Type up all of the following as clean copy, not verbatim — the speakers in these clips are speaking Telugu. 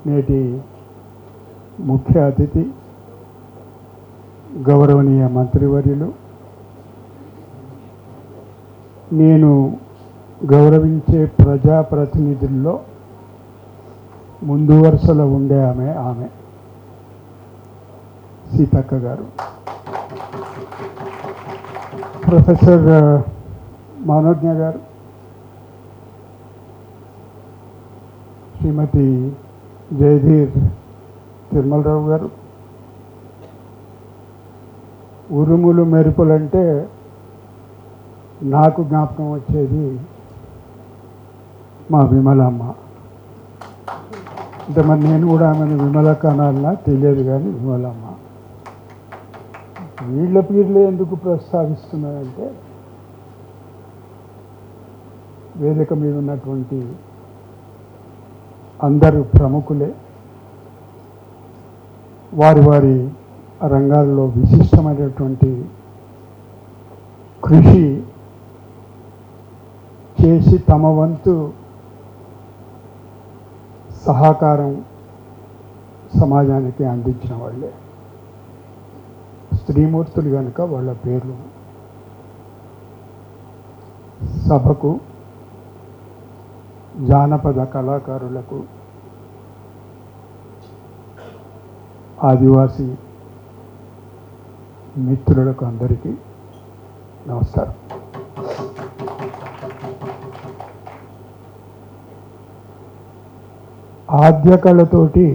నేటి ముఖ్య అతిథి గౌరవనీయ మంత్రివర్యులు, నేను గౌరవించే ప్రజాప్రతినిధుల్లో ముందు వరుసలో ఉండే ఆమె సీతక్క గారు, ప్రొఫెసర్ మనోజ్ఞ గారు, శ్రీమతి జయధీర్ తిరుమలరావు గారు. ఉరుములు మెరుపులంటే నాకు జ్ఞాపకం వచ్చేది మా విమలమ్మ. అంటే మరి నేను కూడా ఆమెను విమలక్క అనాలన్నా తెలియదు, కానీ విమలమ్మ. వీళ్ళ పేర్లే ఎందుకు ప్రస్తావిస్తున్నారంటే వేదిక మీద ఉన్నటువంటి అందరూ ప్రముఖులే, వారి వారి రంగాల్లో విశిష్టమైనటువంటి కృషి చేసి తమ వంతు సహకారం సమాజానికి అందించిన వాళ్ళే స్త్రీమూర్తులు కనుక వాళ్ళ పేర్లు సభకు, జానపద కళాకారులకు, ఆదివాసీ మిత్రులకు అందరికీ నమస్కారం. ఆద్యకళతోటి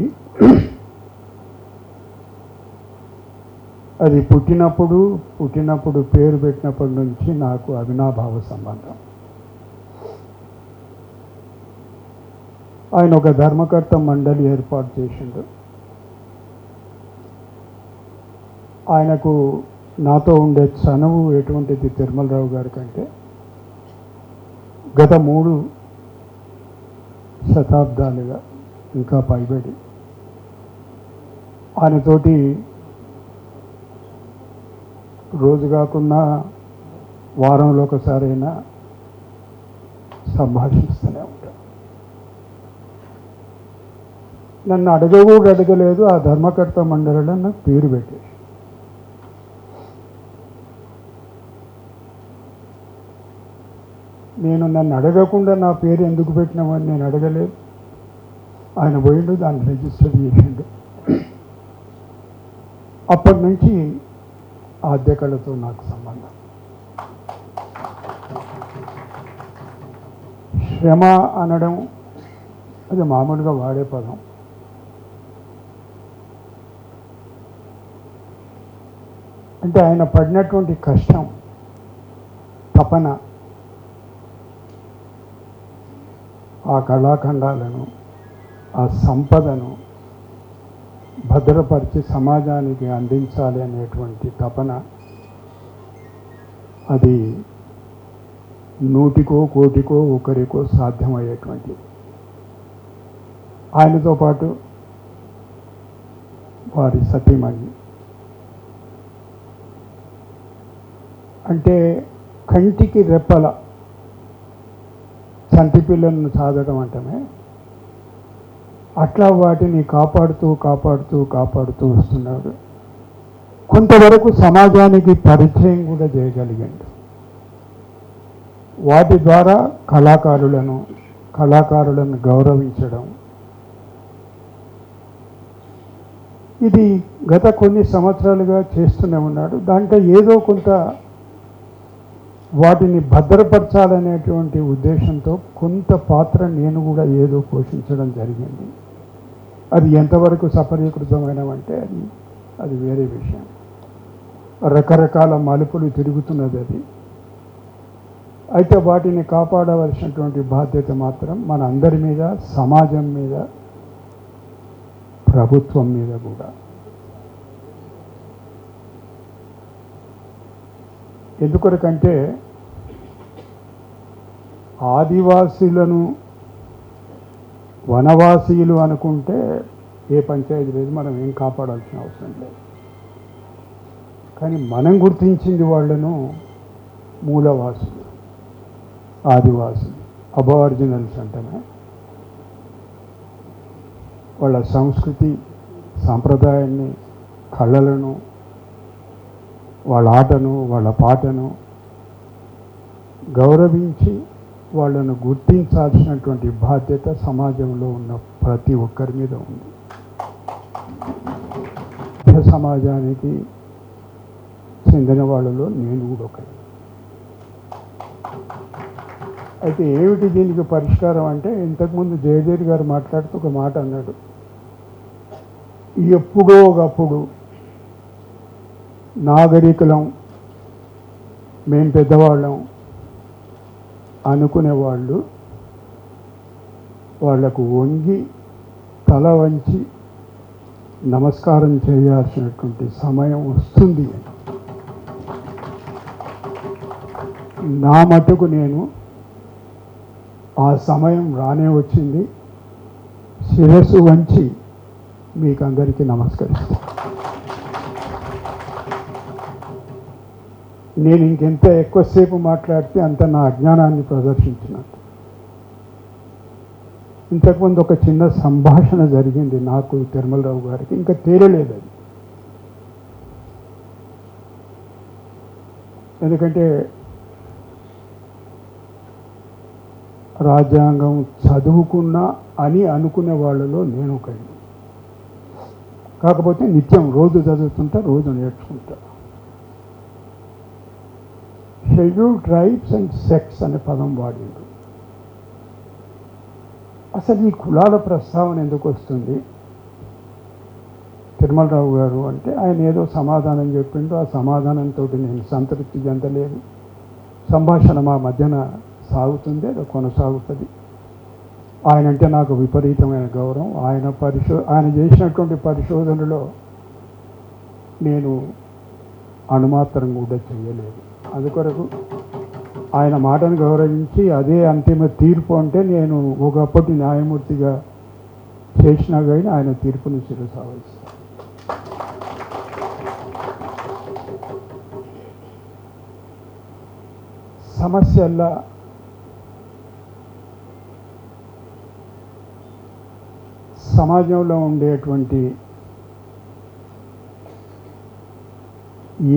అది పుట్టినప్పుడు పేరు పెట్టినప్పటి నుంచి నాకు అవినాభావ సంబంధం. ఆయన ఒక ధర్మకర్త మండలి ఏర్పాటు చేసిండు. ఆయనకు నాతో ఉండే చనువు ఎటువంటిది తిరుమలరావు గారి కంటే గత 3 శతాబ్దాలుగా ఇంకా పైబడి ఆయనతోటి రోజు కాకుండా వారంలో ఒకసారైనా సంభాషిస్తూనే ఉంటాను. నన్ను అడగలేదు, ఆ ధర్మకర్త మండలిలో నాకు పేరు పెట్టేసి. నన్ను అడగకుండా నా పేరు ఎందుకు పెట్టినామని నేను అడగలేదు. ఆయన పోయిండు, దాన్ని రిజిస్టర్ చేసిండు. అప్పటి నుంచి ఆద్యకళతో నాకు సంబంధం. శ్రమ అనడం అది మామూలుగా వాడే పదం. అంటే ఆయన పడినటువంటి కష్టం, తపన, ఆ కళాఖండాలను, ఆ సంపదను భద్రపరిచి సమాజానికి అందించాలి అనేటువంటి తపన, అది 100కో 1,00,00,000కో ఒకరికో సాధ్యమయ్యేటువంటి. ఆయనతో పాటు వారి సతీమణి, అంటే కంటికి రెప్పల చంటి పిల్లలను సాధడం అంటమే, అట్లా వాటిని కాపాడుతూ వస్తున్నాడు. కొంతవరకు సమాజానికి పరిచయం కూడా చేయగలిగాడు. వాటి ద్వారా కళాకారులను గౌరవించడం, ఇది గత కొన్ని సంవత్సరాలుగా చేస్తూనే ఉన్నాడు. దాంట్లో ఏదో కొంత వాటిని భద్రపరచాలనేటువంటి ఉద్దేశంతో కొంత పాత్ర నేను కూడా ఏదో పోషించడం జరిగింది. అది ఎంతవరకు సఫలీకృతమైనవంటే అది వేరే విషయం. రకరకాల మలుపులు తిరుగుతున్నది అది. అయితే వాటిని కాపాడవలసినటువంటి బాధ్యత మాత్రం మన అందరి మీద, సమాజం మీద, ప్రభుత్వం మీద కూడా. ఎందుకొరకంటే ఆదివాసీలను వనవాసీలు అనుకుంటే ఏ పంచాయతీ లేదు, మనం ఏం కాపాడాల్సిన అవసరం లేదు. కానీ మనం గుర్తించింది వాళ్ళను మూలవాసులు, ఆదివాసులు, అబార్జినల్స్ అంటేనే. వాళ్ళ సంస్కృతి సాంప్రదాయాన్ని, కళలను, వాళ్ళ ఆటను, వాళ్ళ పాటను గౌరవించి వాళ్ళను గుర్తించాల్సినటువంటి బాధ్యత సమాజంలో ఉన్న ప్రతి ఒక్కరి మీద ఉంది. సమాజానికి చెందిన వాళ్ళలో నేను కూడా ఒకటి. అయితే ఏమిటి దీనికి పరిష్కారం అంటే, ఇంతకుముందు జయదేవి గారు మాట్లాడుతూ ఒక మాట అన్నాడు, ఎప్పుడో ఒకప్పుడు నాగరికులం, మేం పెద్దవాళ్ళం అనుకునేవాళ్ళు వాళ్లకు వంగి తల వంచి నమస్కారం చేయాల్సినటువంటి సమయం వస్తుంది. నా మటుకు నేను ఆ సమయం రానే వచ్చింది. శిరస్సు వంచి మీకు అందరికీ నమస్కరిస్తాను. నేను ఇంకెంత ఎక్కువసేపు మాట్లాడితే అంత నా అజ్ఞానాన్ని ప్రదర్శించినట్టు. ఇంతకుముందు ఒక చిన్న సంభాషణ జరిగింది నాకు తిరుమలరావు గారికి, ఇంకా తేరలేదు అది. ఎందుకంటే రాజ్యాంగం చదువుకున్నా అని అనుకునే వాళ్ళలో నేను ఒకటి. కాకపోతే నిత్యం రోజు చదువుతుంటా, రోజు నేర్చుకుంటా. షెడ్యూల్డ్ ట్రైబ్స్ అండ్ సెక్స్ అనే పదం వాడిండు. అసలు ఈ కులాల ప్రస్తావన ఎందుకు వస్తుంది? తిరుమలరావు గారు అంటే ఆయన ఏదో సమాధానం చెప్పిండు, ఆ సమాధానంతో నేను సంతృప్తి చెందలేదు. సంభాషణ మా మధ్యన సాగుతుంది, అది కొనసాగుతుంది. ఆయన అంటే నాకు విపరీతమైన గౌరవం. ఆయన చేసినటువంటి పరిశోధనలో నేను అణుమాత్రం కూడా చేయలేదు. అందుకొరకు ఆయన మాటను గౌరవించి అదే అంతిమ తీర్పు అంటే నేను ఒకప్పటి న్యాయమూర్తిగా చేసినా కానీ ఆయన తీర్పును శిరసావహిస్తాను. సమస్యల్లా సమాజంలో ఉండేటువంటి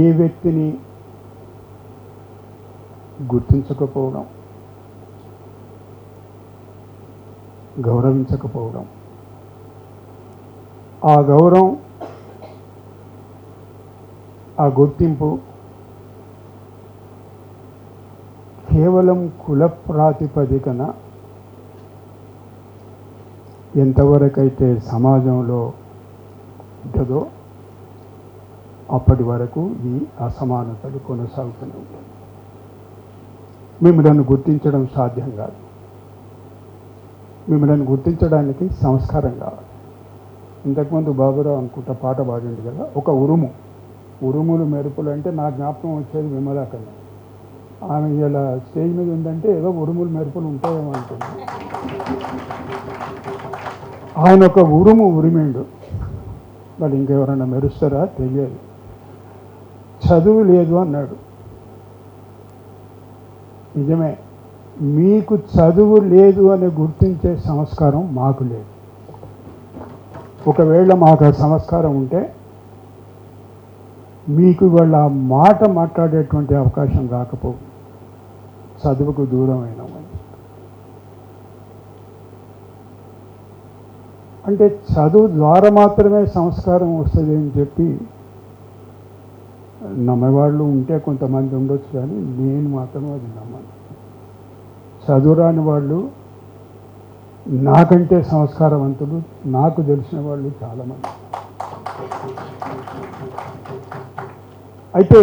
ఏ వ్యక్తిని గుర్తించకపోవడం, గౌరవించకపోవడం, ఆ గౌరవం, ఆ గుర్తింపు కేవలం కుల ప్రాతిపదికన ఎంతవరకైతే సమాజంలో ఉంటుందో అప్పటి వరకు ఈ అసమానతలు కొనసాగుతూనే ఉంటాయి. మిమ్మల్ని గుర్తించడం సాధ్యం కాదు. మిమ్మల్ని గుర్తించడానికి సంస్కారం కావాలి. ఇంతకుముందు బాబురావు అనుకుంటా పాట పాడింది కదా, ఒక ఉరుము, ఉరుములు మెరుపులు అంటే నా జ్ఞాపకం వచ్చేది విమలాకన్నా. ఆమె ఇలా స్టేజ్ మీద ఉందంటే ఏదో ఉరుములు మెరుపులు ఉంటాయేమో అనుకుంది. ఆయన ఒక ఉరుము ఉరిమిండు. వాళ్ళు ఇంకెవరన్నా మెరుస్తారా తెలియదు. చదువు లేదు అన్నాడు. నిజమే, మీకు చదువు లేదు అని గుర్తించే సంస్కారం మాకు లేదు. ఒకవేళ మాకు ఆ సంస్కారం ఉంటే మీకు వాళ్ళ మాట మాట్లాడేటువంటి అవకాశం రాకపోవు. చదువుకు దూరమైన అంటే చదువు ద్వారా మాత్రమే సంస్కారం వస్తుంది అని చెప్పి నమ్మేవాళ్ళు ఉంటే కొంతమంది ఉండొచ్చు, కానీ నేను మాత్రం అది నమ్మను. చదువురాని వాళ్ళు నాకంటే సంస్కారవంతులు నాకు తెలిసిన వాళ్ళు చాలామంది. అయితే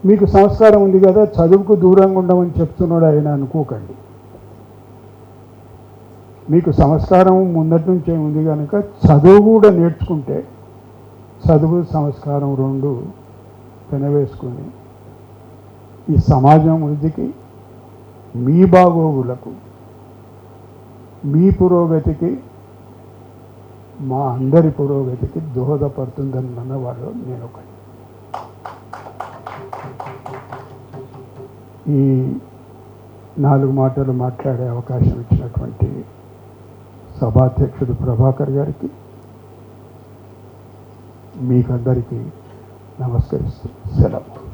మీకు సంస్కారం ఉంది కదా, చదువుకు దూరంగా ఉండమని చెప్తున్నాడు ఆయన అనుకోకండి. మీకు సంస్కారం ముందటి నుంచే ఉంది కనుక చదువు కూడా నేర్చుకుంటే, చదువు సంస్కారం రెండు పెనవేసుకొని ఈ సమాజం వృద్ధికి, మీ బాగోగులకు, మీ పురోగతికి, మా అందరి పురోగతికి దోహదపడుతుందని అన్నవాళ్ళు నేను ఒకటి. ఈ 4 మాటలు మాట్లాడే అవకాశం ఇచ్చినటువంటి సభాధ్యక్షుడు ప్రభాకర్ గారికి, మీకందరికీ నమస్కరిస్తూ సెలవు.